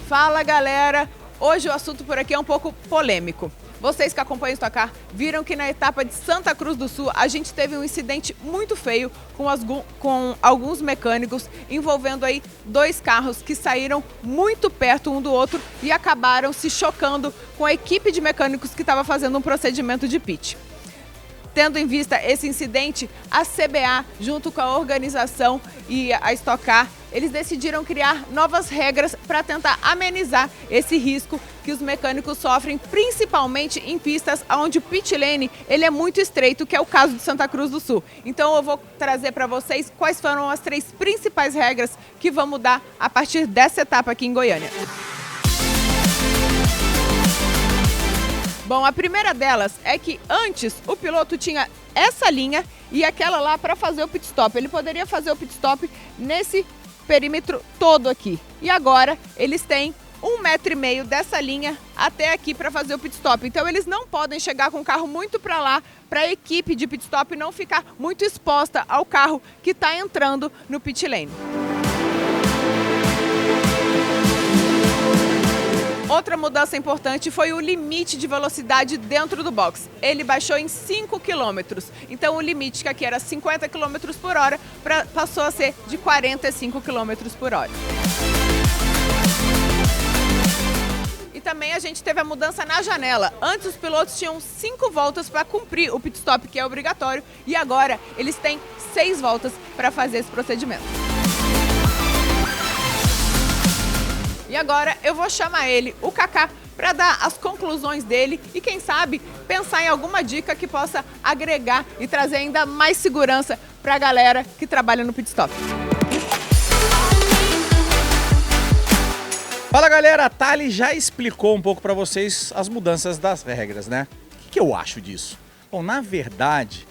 Fala galera, hoje o assunto por aqui é um pouco polêmico. Vocês que acompanham o Stock Car viram que na etapa de Santa Cruz do Sul a gente teve um incidente muito feio com alguns mecânicos envolvendo aí dois carros que saíram muito perto um do outro e acabaram se chocando com a equipe de mecânicos que estava fazendo um procedimento de pit. Tendo em vista esse incidente, a CBA, junto com a organização e a Stock Car, eles decidiram criar novas regras para tentar amenizar esse risco que os mecânicos sofrem, principalmente em pistas onde o pit lane ele é muito estreito, que é o caso de Santa Cruz do Sul. Então eu vou trazer para vocês quais foram as 3 principais regras que vão mudar a partir dessa etapa aqui em Goiânia. Bom, a primeira delas é que antes o piloto tinha essa linha e aquela lá para fazer o pit stop. Ele poderia fazer o pit stop nesse perímetro todo aqui. E agora eles têm 1,5 metro dessa linha até aqui para fazer o pit stop. Então eles não podem chegar com o carro muito para lá para a equipe de pit stop não ficar muito exposta ao carro que está entrando no pit lane. Outra mudança importante foi o limite de velocidade dentro do box. Ele baixou em 5 km. Então o limite que aqui era 50 km por hora passou a ser de 45 km por hora. E também a gente teve a mudança na janela. Antes os pilotos tinham 5 voltas para cumprir o pit stop, que é obrigatório, e agora eles têm 6 voltas para fazer esse procedimento. E agora eu vou chamar ele, o Kaká, para dar as conclusões dele e quem sabe pensar em alguma dica que possa agregar e trazer ainda mais segurança para a galera que trabalha no pit stop. Fala galera, a Thali já explicou um pouco para vocês as mudanças das regras, né? O que eu acho disso? Bom, na verdade,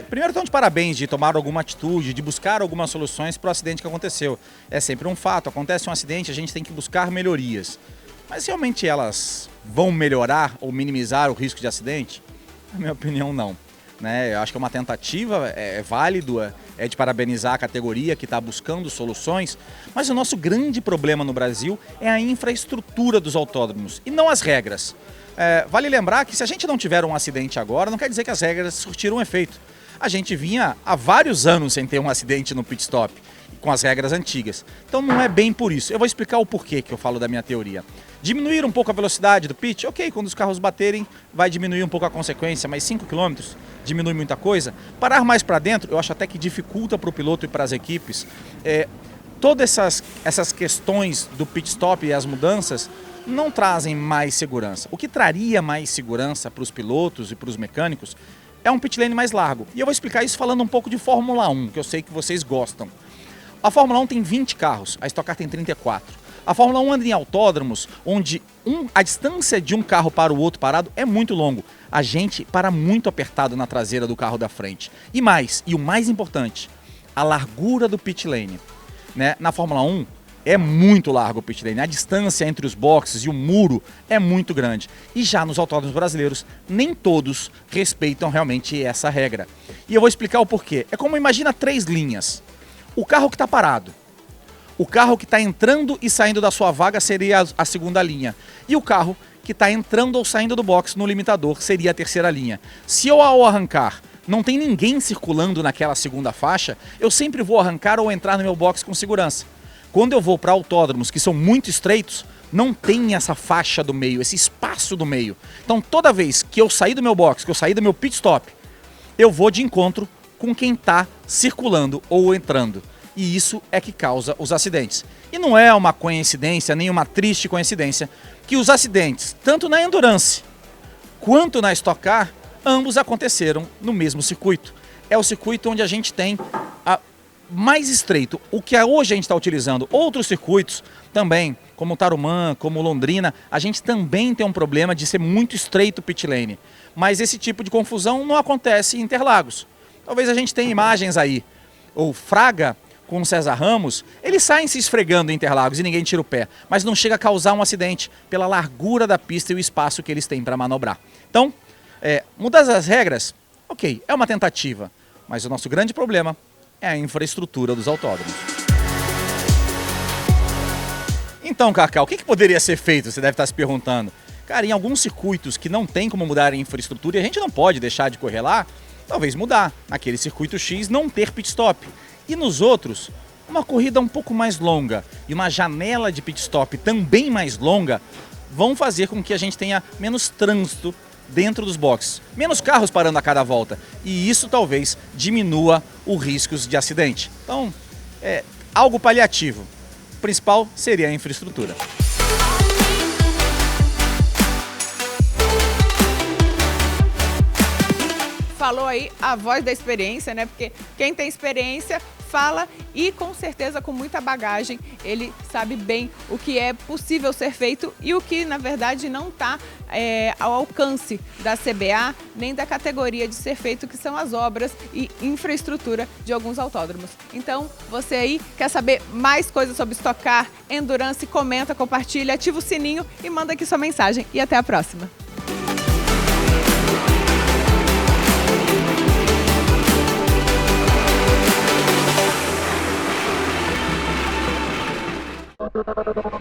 primeiro estão de parabéns de tomar alguma atitude, de buscar algumas soluções para o acidente que aconteceu. É sempre um fato, acontece um acidente, a gente tem que buscar melhorias. Mas realmente elas vão melhorar ou minimizar o risco de acidente? Na minha opinião, não. Né? Eu acho que é uma tentativa, é válido, é de parabenizar a categoria que está buscando soluções, mas o nosso grande problema no Brasil é a infraestrutura dos autódromos e não as regras. Vale lembrar que se a gente não tiver um acidente agora, não quer dizer que as regras surtiram um efeito. A gente vinha há vários anos sem ter um acidente no pit stop, com as regras antigas. Então não é bem por isso. Eu vou explicar o porquê que eu falo da minha teoria. Diminuir um pouco a velocidade do pit, ok, quando os carros baterem vai diminuir um pouco a consequência, mas 5 km diminui muita coisa. Parar mais para dentro, eu acho até que dificulta para o piloto e para as equipes. Todas essas questões do pit stop e as mudanças não trazem mais segurança. O que traria mais segurança para os pilotos e para os mecânicos é um pit lane mais largo. E eu vou explicar isso falando um pouco de Fórmula 1, que eu sei que vocês gostam. A Fórmula 1 tem 20 carros, a Stock Car tem 34. A Fórmula 1 anda em autódromos onde a distância de um carro para o outro parado é muito longo. A gente para muito apertado na traseira do carro da frente. E mais, e o mais importante, a largura do pit lane. Né? Na Fórmula 1, é muito largo o pit lane, a distância entre os boxes e o muro é muito grande. E já nos autódromos brasileiros, nem todos respeitam realmente essa regra. E eu vou explicar o porquê. É como imagina 3 linhas. O carro que está parado, o carro que está entrando e saindo da sua vaga seria a segunda linha. E o carro que está entrando ou saindo do box no limitador seria a terceira linha. Se eu ao arrancar não tem ninguém circulando naquela segunda faixa, eu sempre vou arrancar ou entrar no meu box com segurança. Quando eu vou para autódromos que são muito estreitos, não tem essa faixa do meio, esse espaço do meio. Então toda vez que eu sair do meu box, que eu sair do meu pit stop, eu vou de encontro com quem está circulando ou entrando. E isso é que causa os acidentes. E não é uma coincidência, nem uma triste coincidência, que os acidentes, tanto na Endurance quanto na Stock Car, ambos aconteceram no mesmo circuito. É o circuito onde a gente tem mais estreito. O que hoje a gente está utilizando, outros circuitos também, como Tarumã, como Londrina, a gente também tem um problema de ser muito estreito o pit lane. Mas esse tipo de confusão não acontece em Interlagos. Talvez a gente tenha imagens aí. O Fraga com o César Ramos, eles saem se esfregando em Interlagos e ninguém tira o pé, mas não chega a causar um acidente pela largura da pista e o espaço que eles têm para manobrar. Então, mudar as regras, ok, é uma tentativa, mas o nosso grande problema é a infraestrutura dos autódromos. Então, Cacau, o que poderia ser feito? Você deve estar se perguntando. Cara, em alguns circuitos que não tem como mudar a infraestrutura e a gente não pode deixar de correr lá, talvez mudar. Naquele circuito X, não ter pit stop. E nos outros, uma corrida um pouco mais longa e uma janela de pit stop também mais longa vão fazer com que a gente tenha menos trânsito dentro dos boxes, menos carros parando a cada volta. E isso talvez diminua os riscos de acidente. Então, é algo paliativo. O principal seria a infraestrutura. Falou aí a voz da experiência, né? Porque quem tem experiência fala e com certeza com muita bagagem ele sabe bem o que é possível ser feito e o que na verdade não está ao alcance da CBA nem da categoria de ser feito, que são as obras e infraestrutura de alguns autódromos. Então você aí quer saber mais coisas sobre Stock Car, Endurance, comenta, compartilha, ativa o sininho e manda aqui sua mensagem. E até a próxima! Thank you.